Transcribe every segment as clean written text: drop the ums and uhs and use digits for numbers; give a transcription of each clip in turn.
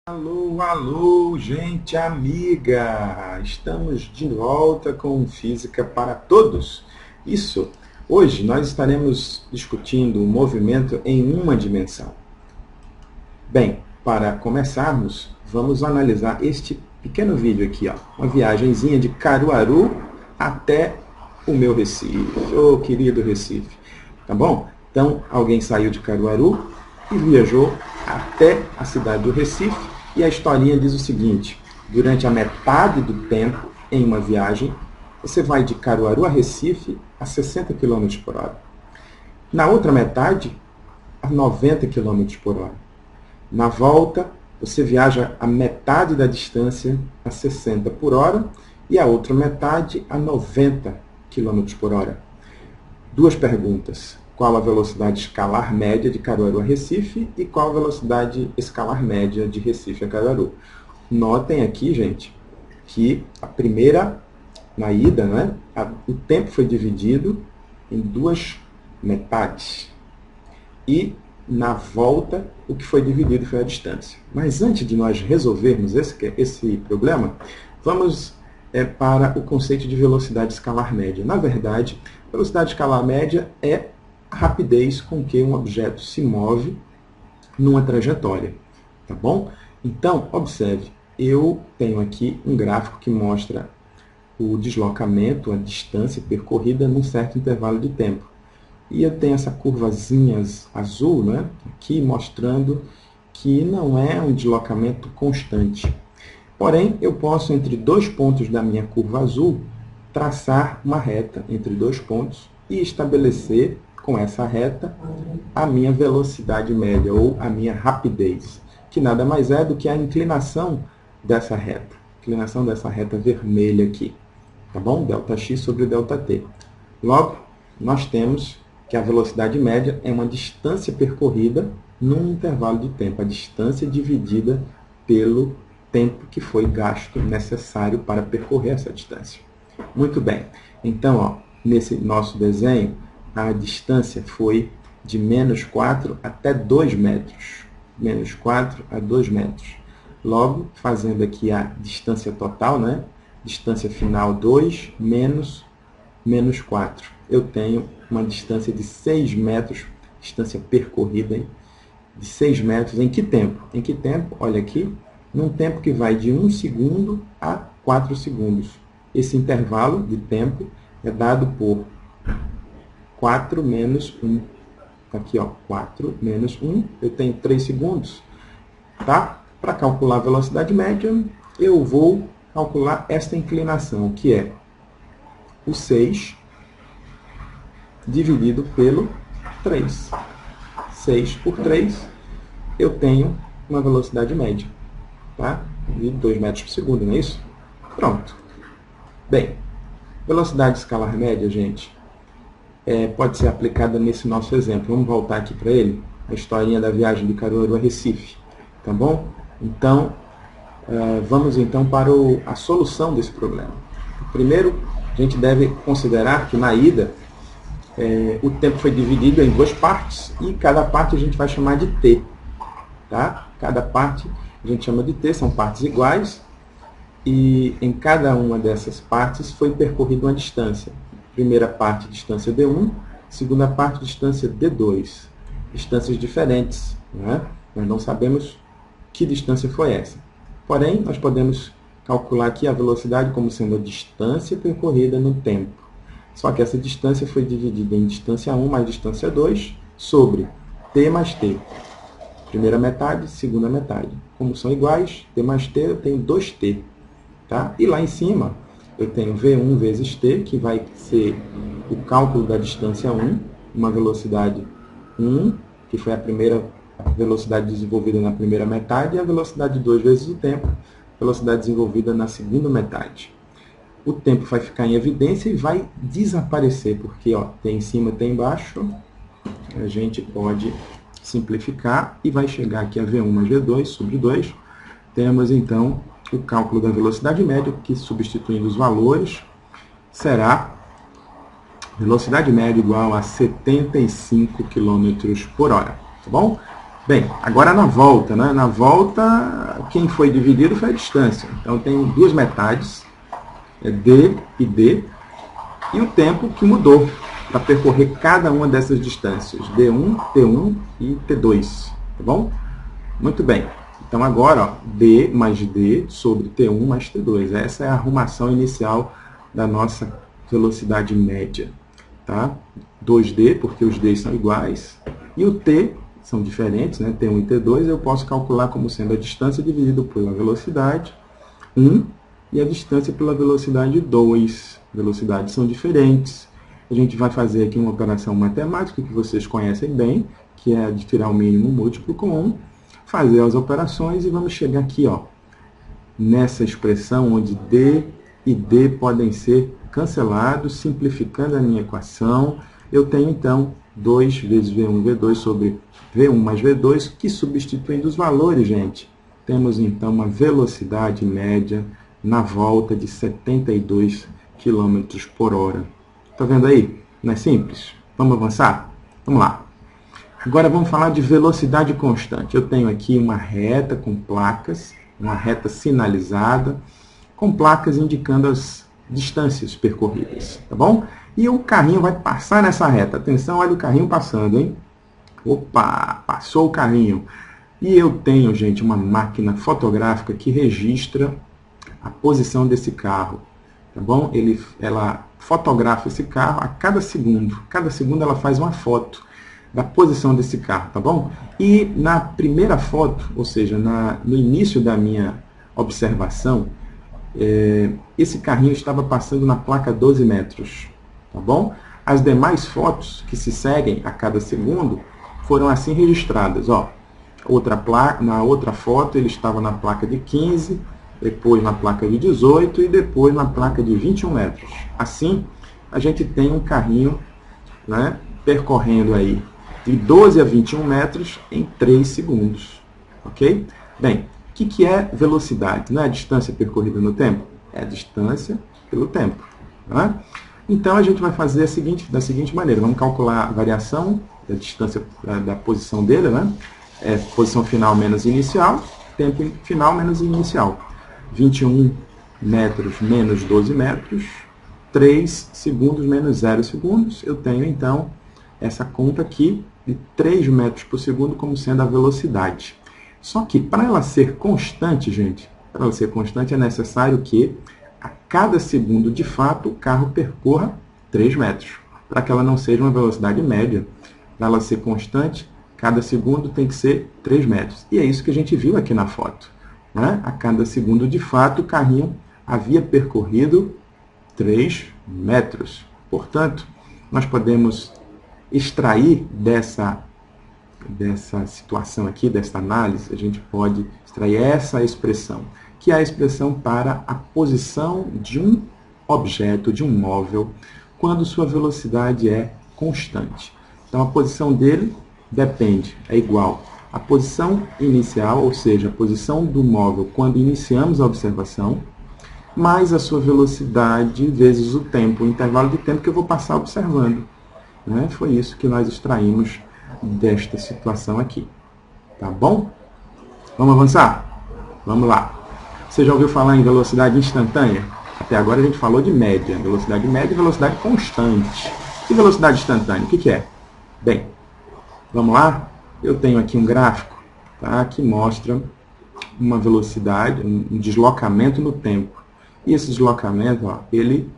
Alô, alô, gente amiga! Estamos de volta com Física para Todos. Isso, hoje nós estaremos discutindo o movimento em uma dimensão. Bem, para começarmos, vamos analisar este pequeno vídeo aqui, ó, uma viagenzinha de Caruaru até o meu Recife, ô querido Recife, tá bom? Então, alguém saiu de Caruaru e viajou até a cidade do Recife, e a historinha diz o seguinte: durante a metade do tempo em uma viagem, você vai de Caruaru a Recife a 60 km por hora. Na outra metade, a 90 km por hora. Na volta, você viaja a metade da distância a 60 por hora e a outra metade a 90 km por hora. Duas perguntas. Qual a velocidade escalar média de Caruaru a Recife e qual a velocidade escalar média de Recife a Caruaru? Notem aqui, gente, que a primeira, na ida, né, o tempo foi dividido em duas metades. E na volta, o que foi dividido foi a distância. Mas antes de nós resolvermos esse problema, vamos para o conceito de velocidade escalar média. Na verdade, velocidade escalar média é a rapidez com que um objeto se move numa trajetória. Tá bom? Então, observe, eu tenho aqui um gráfico que mostra o deslocamento, a distância percorrida num certo intervalo de tempo. E eu tenho essa curvazinha azul, né, aqui mostrando que não é um deslocamento constante. Porém, eu posso, entre dois pontos da minha curva azul, traçar uma reta entre dois pontos e estabelecer com essa reta a minha velocidade média ou a minha rapidez, que nada mais é do que a inclinação dessa reta. Inclinação dessa reta vermelha aqui. Tá bom? Δx sobre Δt. Logo, nós temos que a velocidade média é uma distância percorrida num intervalo de tempo, a distância dividida pelo tempo que foi gasto necessário para percorrer essa distância. Muito bem. Então, ó, nesse nosso desenho, a distância foi de menos 4 até 2 metros. Menos 4 a 2 metros. Logo, fazendo aqui a distância total, né? Distância final 2 menos 4. Eu tenho uma distância de 6 metros, distância percorrida de 6 metros. Em que tempo? Em que tempo? Olha aqui, num tempo que vai de 1 segundo a 4 segundos. Esse intervalo de tempo é dado por 4 menos 1. Aqui, ó, 4 menos 1, eu tenho 3 segundos. Tá? Para calcular a velocidade média, eu vou calcular esta inclinação, que é o 6 dividido pelo 3. 6 por 3, eu tenho uma velocidade média. Tá? De 2 metros por segundo, não é isso? Pronto. Bem, velocidade escalar média, gente, pode ser aplicada nesse nosso exemplo. Vamos voltar aqui para ele, a historinha da viagem de Caruaru a Recife. Tá bom? Então, vamos então para a solução desse problema. Primeiro, a gente deve considerar que na ida, o tempo foi dividido em duas partes e cada parte a gente vai chamar de t. Tá? Cada parte a gente chama de t, são partes iguais, e em cada uma dessas partes foi percorrida uma distância. Primeira parte, distância d1, segunda parte, distância d2. Distâncias diferentes, né? Nós não sabemos que distância foi essa. Porém, nós podemos calcular aqui a velocidade como sendo a distância percorrida no tempo. Só que essa distância foi dividida em distância 1 mais distância 2 sobre t mais t. Primeira metade, segunda metade. Como são iguais, t mais t, eu tenho 2t. Tá? E lá em cima, eu tenho v1 vezes t, que vai ser o cálculo da distância 1, uma velocidade 1, que foi a primeira velocidade desenvolvida na primeira metade, e a velocidade 2 vezes o tempo, velocidade desenvolvida na segunda metade. O tempo vai ficar em evidência e vai desaparecer, porque ó, tem em cima, tem embaixo. A gente pode simplificar e vai chegar aqui a V1 mais V2 sobre 2. Temos então o cálculo da velocidade média, que substituindo os valores, será velocidade média igual a 75 km por hora. Tá bom? Bem, agora na volta, né? Na volta, quem foi dividido foi a distância. Então, tem duas metades, D e D, e o tempo que mudou para percorrer cada uma dessas distâncias, D1, T1 e T2, tá bom? Muito bem. Então, agora, ó, D mais D sobre T1 mais T2. Essa é a arrumação inicial da nossa velocidade média. Tá? 2D, porque os Ds são iguais, e o T são diferentes, né? T1 e T2, eu posso calcular como sendo a distância dividido pela velocidade 1 e a distância pela velocidade 2. Velocidades são diferentes. A gente vai fazer aqui uma operação matemática que vocês conhecem bem, que é a de tirar o mínimo múltiplo com 1, fazer as operações e vamos chegar aqui, ó, nessa expressão onde D e D podem ser cancelados, simplificando a minha equação. Eu tenho, então, 2 vezes V1, V2 sobre V1 mais V2, que substituindo os valores, gente, temos, então, uma velocidade média na volta de 72 km por hora. Está vendo aí? Não é simples? Vamos avançar? Vamos lá. Agora vamos falar de velocidade constante. Eu tenho aqui uma reta com placas, uma reta sinalizada, com placas indicando as distâncias percorridas, tá bom? E o carrinho vai passar nessa reta. Atenção, olha o carrinho passando, hein? Opa, passou o carrinho. E eu tenho, gente, uma máquina fotográfica que registra a posição desse carro, tá bom? Ela fotografa esse carro a cada segundo. Cada segundo ela faz uma foto da posição desse carro, tá bom? E na primeira foto, ou seja, no início da minha observação, esse carrinho estava passando na placa 12 metros, tá bom? As demais fotos que se seguem a cada segundo foram assim registradas, ó. Na outra foto ele estava na placa de 15, depois na placa de 18 e depois na placa de 21 metros. Assim, a gente tem um carrinho, né, percorrendo aí de 12 a 21 metros em 3 segundos, ok? Bem, o que é velocidade? Não é a distância percorrida no tempo? É a distância pelo tempo. Tá? Então, a gente vai fazer da seguinte maneira. Vamos calcular a variação da distância da posição dele, né? Posição final menos inicial, tempo final menos inicial. 21 metros menos 12 metros, 3 segundos menos 0 segundos. Eu tenho, então, essa conta aqui de 3 metros por segundo como sendo a velocidade. Só que para ela ser constante, gente, para ela ser constante é necessário que a cada segundo, de fato, o carro percorra 3 metros. Para que ela não seja uma velocidade média, para ela ser constante, cada segundo tem que ser 3 metros. E é isso que a gente viu aqui na foto, né? A cada segundo, de fato, o carrinho havia percorrido 3 metros. Portanto, nós podemos extrair dessa situação aqui, dessa análise, a gente pode extrair essa expressão, que é a expressão para a posição de um objeto, de um móvel, quando sua velocidade é constante. Então, a posição dele depende, é igual à posição inicial, ou seja, a posição do móvel quando iniciamos a observação, mais a sua velocidade vezes o tempo, o intervalo de tempo que eu vou passar observando. Né? Foi isso que nós extraímos desta situação aqui. Tá bom? Vamos avançar? Vamos lá. Você já ouviu falar em velocidade instantânea? Até agora a gente falou de média. Velocidade média e velocidade constante. E velocidade instantânea? O que é? Bem, vamos lá? Eu tenho aqui um gráfico, tá, que mostra uma velocidade, um deslocamento no tempo. E esse deslocamento, ó, ele,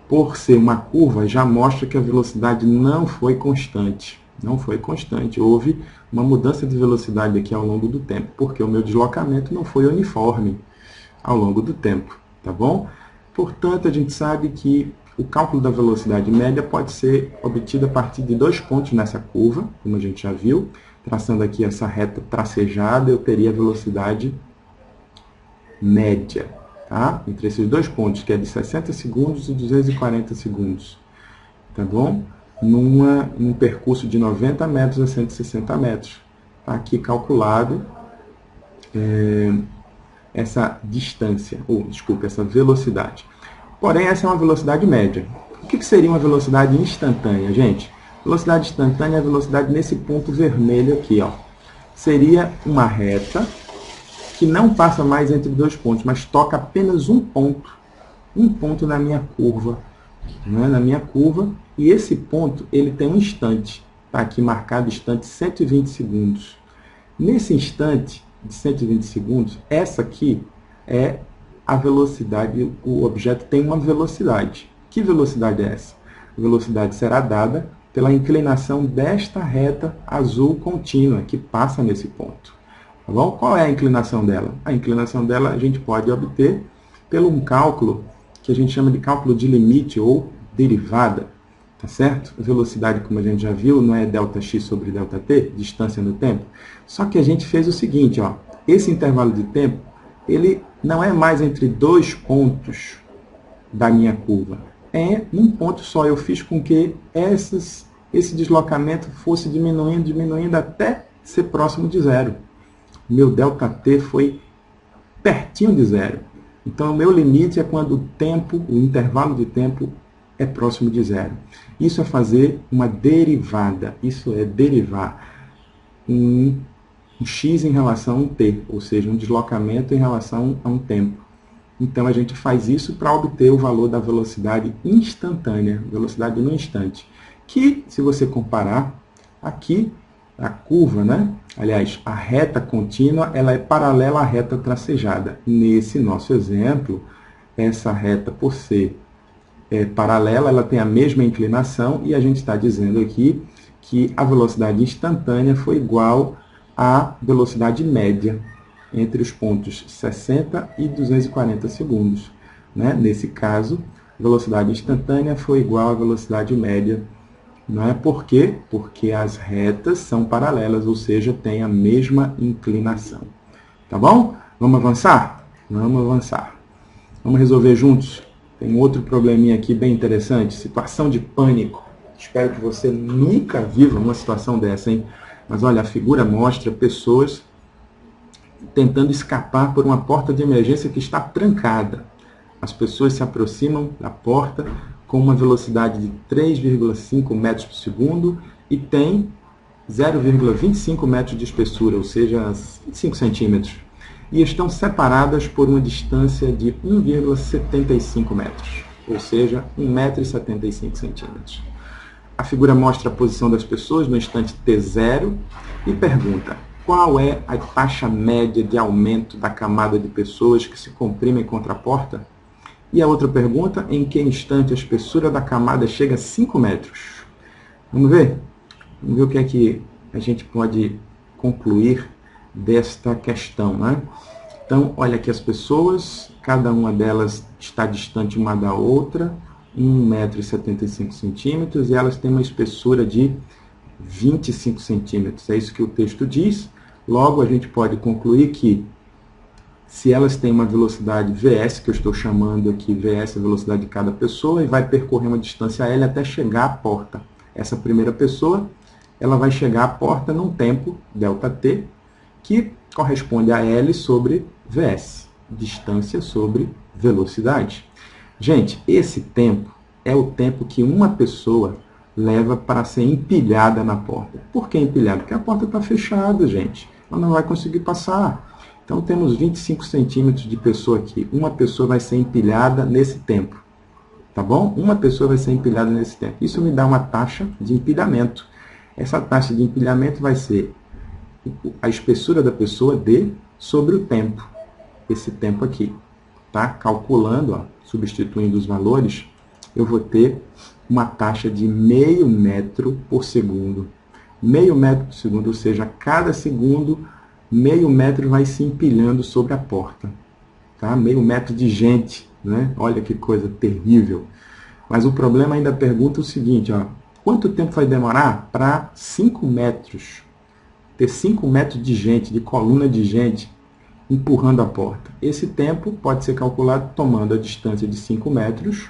por ser uma curva, já mostra que a velocidade não foi constante. Não foi constante. Houve uma mudança de velocidade aqui ao longo do tempo, porque o meu deslocamento não foi uniforme ao longo do tempo, tá bom? Portanto, a gente sabe que o cálculo da velocidade média pode ser obtido a partir de 2 pontos nessa curva, como a gente já viu. Traçando aqui essa reta tracejada, eu teria a velocidade média, tá? Entre esses 2 pontos, que é de 60 segundos e 240 segundos, tá bom? Num percurso de 90 metros a 160 metros. Tá aqui calculado essa distância, essa velocidade. Porém, essa é uma velocidade média. O que seria uma velocidade instantânea, gente? Velocidade instantânea é a velocidade nesse ponto vermelho aqui, ó. seria uma reta que não passa mais entre dois pontos, mas toca apenas um ponto na minha curva, né? Na minha curva, e esse ponto ele tem um instante, está aqui marcado instante 120 segundos. Nesse instante de 120 segundos, essa aqui é a velocidade, o objeto tem uma velocidade. Que velocidade é essa? A velocidade será dada pela inclinação desta reta azul contínua que passa nesse ponto. Tá bom? Qual é a inclinação dela? A inclinação dela a gente pode obter pelo um cálculo que a gente chama de cálculo de limite ou derivada. Tá certo? A velocidade, como a gente já viu, não é ΔX sobre ΔT, distância no tempo. Só que a gente fez o seguinte, ó, esse intervalo de tempo, ele não é mais entre dois pontos da minha curva. É um ponto só. Eu fiz com que esse deslocamento fosse diminuindo até ser próximo de zero. Meu ΔT foi pertinho de zero. Então, o meu limite é quando o intervalo de tempo é próximo de zero. Isso é fazer uma derivada. Isso é derivar um x em relação a um t, ou seja, um deslocamento em relação a um tempo. Então, a gente faz isso para obter o valor da velocidade instantânea, velocidade no instante. Que, se você comparar, aqui, a curva, né? Aliás, a reta contínua, ela é paralela à reta tracejada. Nesse nosso exemplo, essa reta, por ser paralela, ela tem a mesma inclinação, e a gente está dizendo aqui que a velocidade instantânea foi igual à velocidade média entre os pontos 60 e 240 segundos. Né? Nesse caso, a velocidade instantânea foi igual à velocidade média. Não é por quê? Porque as retas são paralelas, ou seja, têm a mesma inclinação. Tá bom? Vamos avançar? Vamos avançar. Vamos resolver juntos? Tem outro probleminha aqui bem interessante, situação de pânico. Espero que você nunca viva uma situação dessa, hein? Mas olha, a figura mostra pessoas tentando escapar por uma porta de emergência que está trancada. As pessoas se aproximam da porta com uma velocidade de 3,5 metros por segundo e tem 0,25 metros de espessura, ou seja, 25 centímetros. E estão separadas por uma distância de 1,75 metros, ou seja, 1,75 metros. A figura mostra a posição das pessoas no instante t0 e pergunta: qual é a taxa média de aumento da camada de pessoas que se comprimem contra a porta? E a outra pergunta: em que instante a espessura da camada chega a 5 metros? Vamos ver? Vamos ver o que é que a gente pode concluir desta questão, né? Então, olha aqui as pessoas, cada uma delas está distante uma da outra, 1,75 m, e elas têm uma espessura de 25 centímetros. É isso que o texto diz. Logo, a gente pode concluir que se elas têm uma velocidade Vs, que eu estou chamando aqui Vs, a velocidade de cada pessoa, e vai percorrer uma distância L até chegar à porta. Essa primeira pessoa, ela vai chegar à porta num tempo, ΔT, que corresponde a L sobre Vs, distância sobre velocidade. Gente, esse tempo é o tempo que uma pessoa leva para ser empilhada na porta. Por que empilhada? Porque a porta está fechada, gente. Ela não vai conseguir passar. Então, temos 25 centímetros de pessoa aqui. Uma pessoa vai ser empilhada nesse tempo. Tá bom? Uma pessoa vai ser empilhada nesse tempo. Isso me dá uma taxa de empilhamento. Essa taxa de empilhamento vai ser a espessura da pessoa D sobre o tempo. Esse tempo aqui. Tá? Calculando, ó, substituindo os valores, eu vou ter uma taxa de meio metro por segundo. Meio metro por segundo, ou seja, a cada segundo, meio metro vai se empilhando sobre a porta. Tá? Meio metro de gente, né? Olha que coisa terrível. Mas o problema ainda pergunta o seguinte, ó, quanto tempo vai demorar para 5 metros, ter 5 metros de gente, de coluna de gente, empurrando a porta? Esse tempo pode ser calculado tomando a distância de 5 metros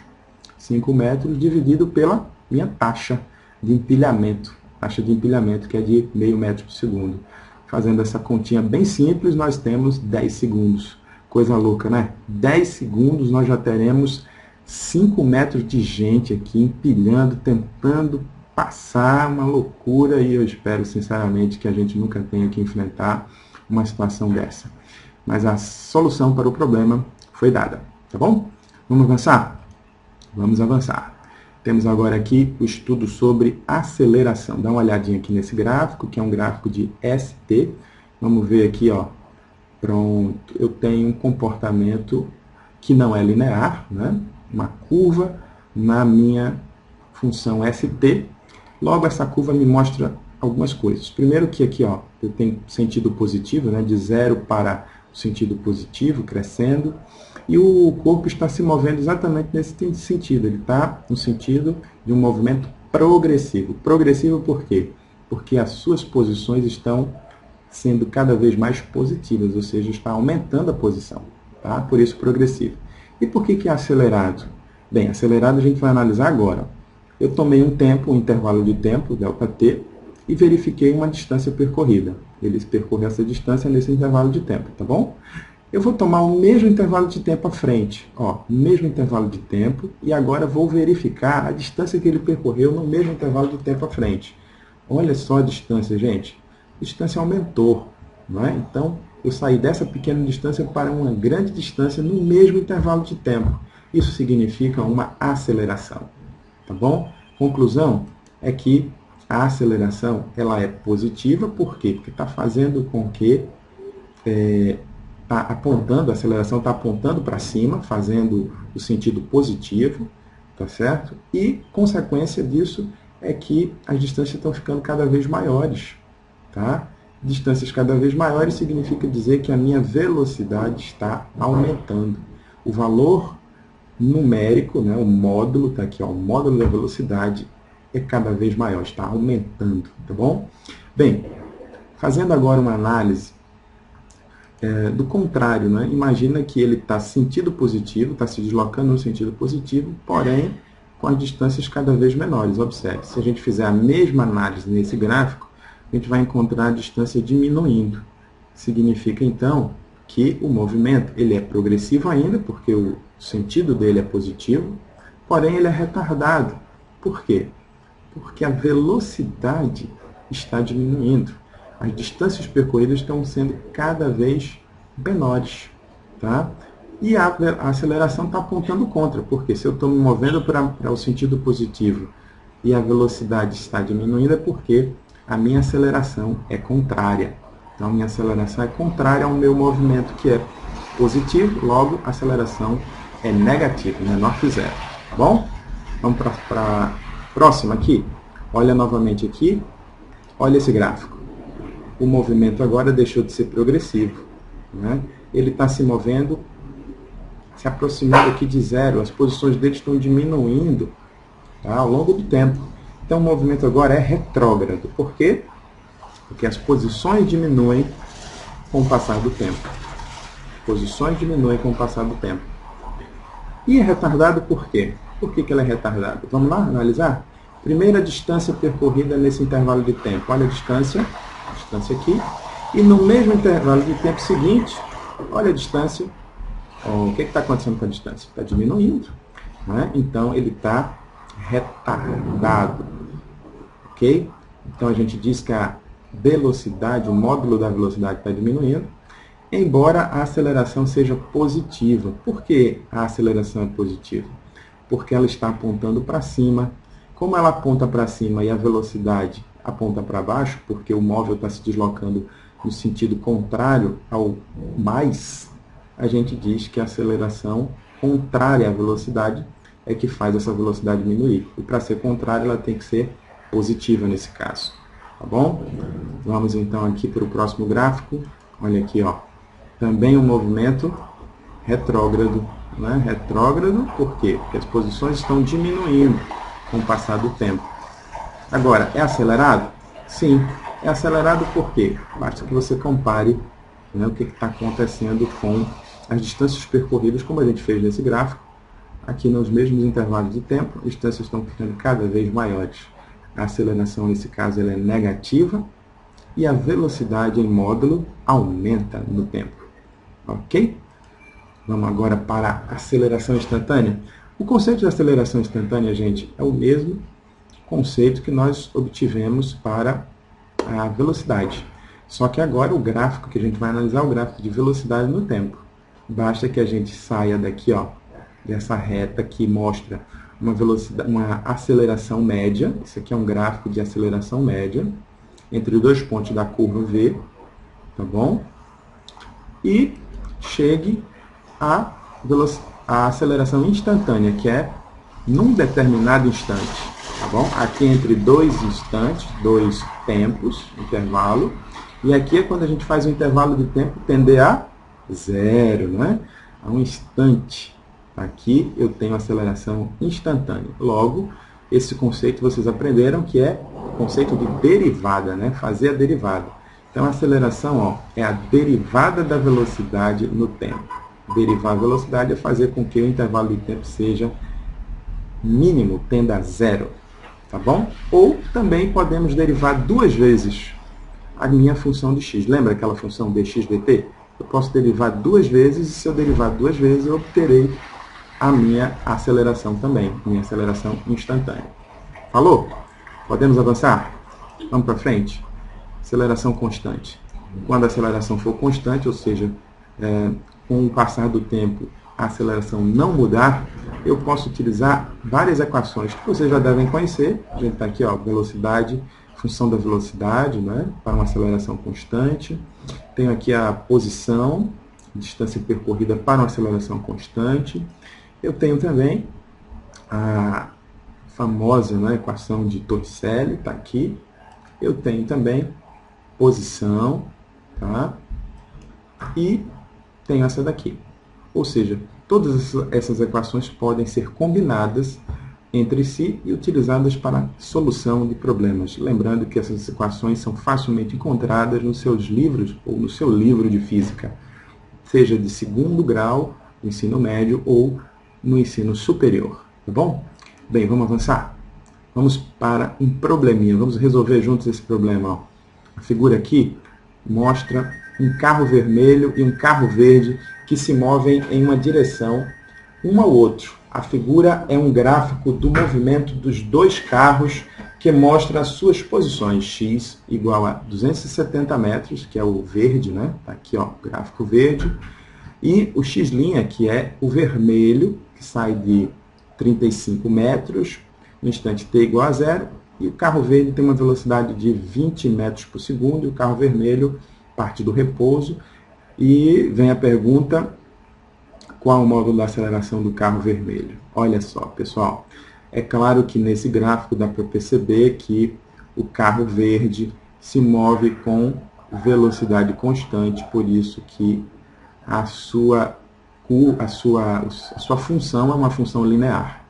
dividido pela minha taxa de empilhamento. Taxa de empilhamento, que é de meio metro por segundo. Fazendo essa continha bem simples, nós temos 10 segundos. Coisa louca, né? 10 segundos nós já teremos 5 metros de gente aqui empilhando, tentando passar uma loucura e eu espero sinceramente que a gente nunca tenha que enfrentar uma situação dessa. Mas a solução para o problema foi dada, tá bom? Vamos avançar? Vamos avançar. Temos agora aqui o estudo sobre aceleração. Dá uma olhadinha aqui nesse gráfico, que é um gráfico de ST. Vamos ver aqui, ó. Pronto, eu tenho um comportamento que não é linear, né? Uma curva na minha função ST. Logo, essa curva me mostra algumas coisas. Primeiro que aqui, ó, eu tenho sentido positivo, né? De 0 para o sentido positivo, crescendo. E o corpo está se movendo exatamente nesse sentido. Ele está no sentido de um movimento progressivo. Progressivo por quê? Porque as suas posições estão sendo cada vez mais positivas, ou seja, está aumentando a posição. Tá? Por isso, progressivo. E por que é acelerado? Bem, acelerado a gente vai analisar agora. Eu tomei um tempo, um intervalo de tempo, ΔT, e verifiquei uma distância percorrida. Ele percorreu essa distância nesse intervalo de tempo, tá bom? Eu vou tomar o mesmo intervalo de tempo à frente, ó, mesmo intervalo de tempo, e agora vou verificar a distância que ele percorreu no mesmo intervalo de tempo à frente. Olha só a distância, gente. A distância aumentou, não é? Então, eu saí dessa pequena distância para uma grande distância no mesmo intervalo de tempo. Isso significa uma aceleração, tá bom? Conclusão é que a aceleração ela é positiva, por quê? Porque está fazendo com que a aceleração está apontando para cima, fazendo o sentido positivo, tá certo? E, consequência disso, é que as distâncias estão ficando cada vez maiores, tá? Distâncias cada vez maiores significa dizer que a minha velocidade está aumentando. O valor numérico, né, o módulo, está aqui, ó, o módulo da velocidade é cada vez maior, está aumentando, tá bom? Bem, fazendo agora uma análise do contrário, né? Imagina que ele está sentido positivo, está se deslocando no sentido positivo, porém com as distâncias cada vez menores. Observe, se a gente fizer a mesma análise nesse gráfico, a gente vai encontrar a distância diminuindo. Significa, então, que o movimento ele é progressivo ainda, porque o sentido dele é positivo, porém ele é retardado. Por quê? Porque a velocidade está diminuindo. As distâncias percorridas estão sendo cada vez menores, tá? E a aceleração está apontando contra, porque se eu estou me movendo para o sentido positivo e a velocidade está diminuindo, é porque a minha aceleração é contrária. Então, a minha aceleração é contrária ao meu movimento, que é positivo, logo, a aceleração é negativa, menor que zero. Tá bom? Vamos para a próxima aqui. Olha novamente aqui. Olha esse gráfico. O movimento agora deixou de ser progressivo, né? Ele está se movendo, se aproximando aqui de zero. As posições dele estão diminuindo, tá, ao longo do tempo. Então, o movimento agora é retrógrado. Por quê? Porque as posições diminuem com o passar do tempo. Posições diminuem com o passar do tempo. E é retardado por quê? Por que ele é retardado? Vamos lá analisar? Primeira distância percorrida nesse intervalo de tempo. Olha a distância aqui. E no mesmo intervalo de tempo seguinte, olha a distância. O que está acontecendo com a distância? Está diminuindo, né? Então, ele está retardado. Ok? Então, a gente diz que a velocidade, o módulo da velocidade está diminuindo, embora a aceleração seja positiva. Por que a aceleração é positiva? Porque ela está apontando para cima. Como ela aponta para cima e a velocidade aponta para baixo, porque o móvel está se deslocando no sentido contrário ao mais, a gente diz que a aceleração contrária à velocidade é que faz essa velocidade diminuir. E para ser contrária, ela tem que ser positiva nesse caso. Tá bom? Vamos então aqui para o próximo gráfico. Olha aqui, ó. Também um movimento retrógrado. Né? Retrógrado por quê? Porque as posições estão diminuindo com o passar do tempo. Agora, é acelerado? Sim. É acelerado por quê? Basta que você compare, né, o que está acontecendo com as distâncias percorridas, como a gente fez nesse gráfico. Aqui nos mesmos intervalos de tempo, as distâncias estão ficando cada vez maiores. A aceleração, nesse caso, ela é negativa e a velocidade em módulo aumenta no tempo. Ok? Vamos agora para a aceleração instantânea. O conceito de aceleração instantânea, gente, é o mesmo conceito que nós obtivemos para a velocidade. Só que agora o gráfico que a gente vai analisar é o gráfico de velocidade no tempo. Basta que a gente saia daqui, ó, dessa reta que mostra uma velocidade, uma aceleração média. Isso aqui é um gráfico de aceleração média entre os dois pontos da curva V, tá bom? E chegue à aceleração instantânea, que é num determinado instante, tá bom? Aqui entre dois instantes, dois tempos, intervalo, e aqui é quando a gente faz o intervalo de tempo tender a zero, né? A um instante. Aqui eu tenho aceleração instantânea. Logo, esse conceito vocês aprenderam que é o conceito de derivada, né? Fazer a derivada. Então, a aceleração, ó, é a derivada da velocidade no tempo. Derivar a velocidade é fazer com que o intervalo de tempo seja mínimo, tenda a zero, tá bom? Ou também podemos derivar duas vezes a minha função de x. Lembra aquela função dx dt? Eu posso derivar duas vezes, e se eu derivar duas vezes, eu obterei a minha aceleração também, minha aceleração instantânea. Falou? Podemos avançar? Vamos para frente? Aceleração constante. Quando a aceleração for constante, ou seja, com o passar do tempo, a aceleração não mudar, eu posso utilizar várias equações que vocês já devem conhecer. A gente está aqui, ó, velocidade, função da velocidade, né, para uma aceleração constante. Tenho aqui a posição, distância percorrida para uma aceleração constante. Eu tenho também a famosa, né, equação de Torricelli, está aqui. Eu tenho também posição, tá? E tenho essa daqui. Ou seja, todas essas equações podem ser combinadas entre si e utilizadas para solução de problemas. Lembrando que essas equações são facilmente encontradas nos seus livros ou no seu livro de física, seja de segundo grau, ensino médio ou no ensino superior. Tá bom? Bem, vamos avançar? Vamos para um probleminha. Vamos resolver juntos esse problema. Ó. A figura aqui mostra um carro vermelho e um carro verde que se movem em uma direção um ao outro. A figura é um gráfico do movimento dos dois carros que mostra as suas posições. X igual a 270 metros, que é o verde, né? Tá aqui, ó, o gráfico verde. E o x', que é o vermelho, que sai de 35 metros, no instante t igual a zero. E o carro verde tem uma velocidade de 20 metros por segundo, e o carro vermelho parte do repouso. E vem a pergunta, qual o módulo da aceleração do carro vermelho? Olha só, pessoal, é claro que nesse gráfico dá para perceber que o carro verde se move com velocidade constante, por isso que a sua função é uma função linear,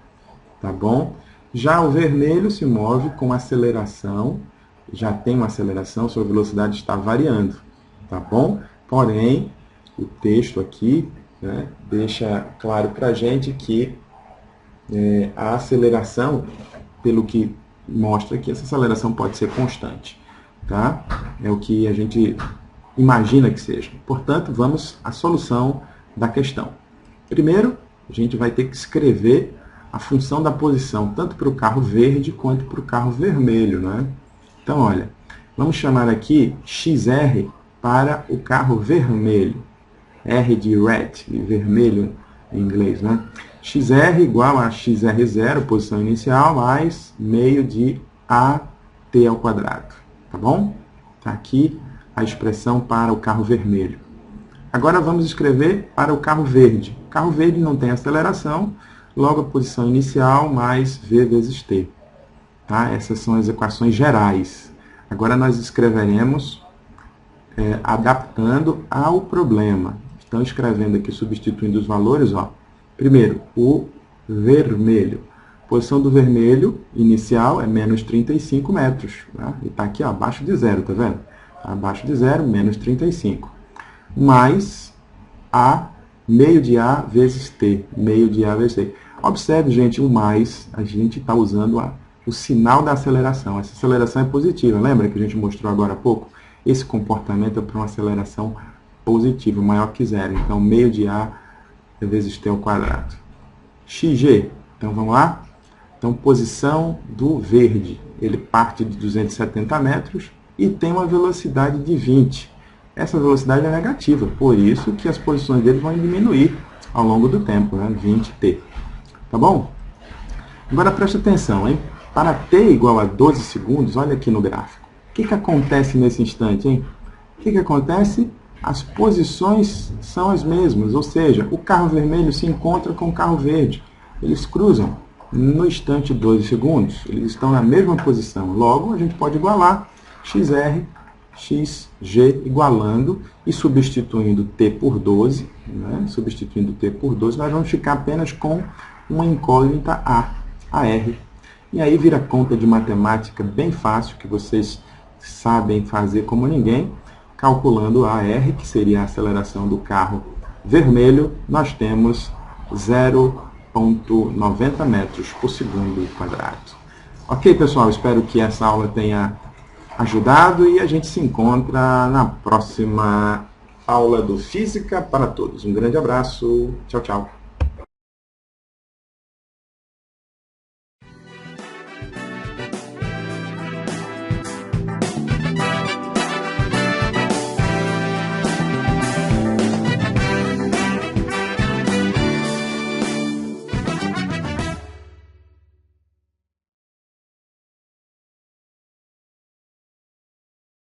tá bom? Já o vermelho se move com aceleração, já tem uma aceleração, sua velocidade está variando, tá bom? Porém, o texto aqui, né, deixa claro para a gente que a aceleração, pelo que mostra que essa aceleração pode ser constante, tá? É o que a gente imagina que seja. Portanto, vamos à solução da questão. Primeiro, a gente vai ter que escrever a função da posição, tanto para o carro verde quanto para o carro vermelho, né? Então, olha, vamos chamar aqui XR para o carro vermelho. R de red, de vermelho em inglês, né? XR igual a XR0, posição inicial, mais meio de AT ao quadrado, tá bom? Está aqui a expressão para o carro vermelho. Agora vamos escrever para o carro verde. O carro verde não tem aceleração, logo a posição inicial mais V vezes T. Tá? Essas são as equações gerais. Agora nós escreveremos adaptando ao problema. Então, escrevendo aqui, substituindo os valores, ó. Primeiro, o vermelho. A posição do vermelho inicial é menos 35 metros. Tá? E está aqui ó, abaixo de zero, tá vendo? Abaixo de zero, menos 35. Mais A, meio de A vezes T. Meio de A vezes T. Observe, gente, o mais, a gente está usando o sinal da aceleração. Essa aceleração é positiva. Lembra que a gente mostrou agora há pouco? Esse comportamento é para uma aceleração positiva, maior que zero. Então, meio de A vezes T ao quadrado. XG. Então, vamos lá? Então, posição do verde, ele parte de 270 metros e tem uma velocidade de 20. Essa velocidade é negativa, por isso que as posições dele vão diminuir ao longo do tempo, né? 20t. Tá bom? Agora preste atenção, hein? Para t igual a 12 segundos, olha aqui no gráfico. O que acontece nesse instante, hein? O que acontece? As posições são as mesmas, ou seja, o carro vermelho se encontra com o carro verde. Eles cruzam no instante 12 segundos, eles estão na mesma posição. Logo, a gente pode igualar XR, XG, igualando e substituindo T por 12, né? Substituindo T por 12, nós vamos ficar apenas com uma incógnita A, AR. E aí vira conta de matemática bem fácil, que vocês sabem fazer como ninguém. Calculando a AR, que seria a aceleração do carro vermelho, nós temos 0,90 metros por segundo quadrado. Ok, pessoal? Espero que essa aula tenha ajudado e a gente se encontra na próxima aula do Física para Todos. Um grande abraço. Tchau, tchau.